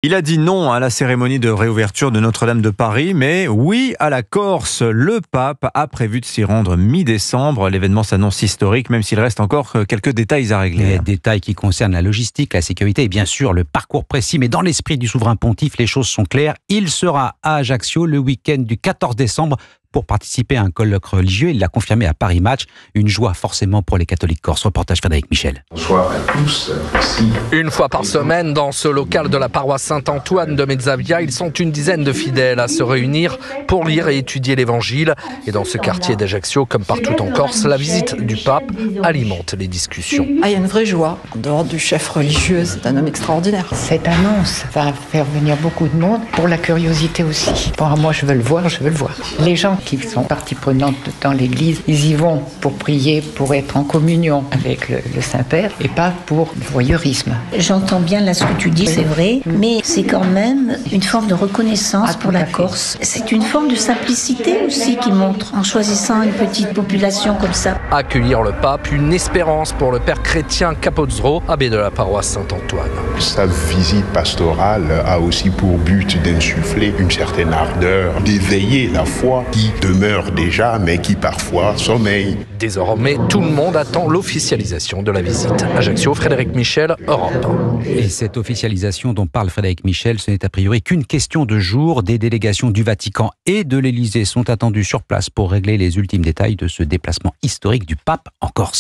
Il a dit non à la cérémonie de réouverture de Notre-Dame de Paris, mais oui à la Corse. Le pape a prévu de s'y rendre mi-décembre. L'événement s'annonce historique, même s'il reste encore quelques détails à régler. Les détails qui concernent la logistique, la sécurité et bien sûr le parcours précis. Mais dans l'esprit du souverain pontife, les choses sont claires. Il sera à Ajaccio le week-end du 14 décembre pour participer à un colloque religieux. Il l'a confirmé à Paris Match. Une joie forcément pour les catholiques corses. Reportage Frédéric Michel. Bonsoir à tous. Une fois par semaine, dans ce local de la paroisse Saint-Antoine de Mezzavia, ils sont une dizaine de fidèles à se réunir pour lire et étudier l'Évangile. Et dans ce quartier d'Ajaccio, comme partout en Corse, la visite du pape alimente les discussions. Il y a une vraie joie. En dehors du chef religieux, c'est un homme extraordinaire. Cette annonce va faire venir beaucoup de monde pour la curiosité aussi. Bon, moi, je veux le voir. Les gens qui sont partie prenante dans l'église, ils y vont pour prier, pour être en communion avec le Saint-Père et pas pour le voyeurisme. J'entends bien là ce que tu dis, c'est vrai, mais c'est quand même une forme de reconnaissance pour la Corse. C'est une forme de simplicité aussi qui montre en choisissant une petite population comme ça. Accueillir le pape, une espérance pour le père chrétien Capozzro, abbé de la paroisse Saint-Antoine. Sa visite pastorale a aussi pour but d'insuffler une certaine ardeur, d'éveiller la foi qui demeure déjà, mais qui parfois sommeille. Désormais, tout le monde attend l'officialisation de la visite. Ajaccio, Frédéric Michel, Europe 1. Et cette officialisation dont parle Frédéric Michel, ce n'est a priori qu'une question de jours. Des délégations du Vatican et de l'Élysée sont attendues sur place pour régler les ultimes détails de ce déplacement historique du pape en Corse.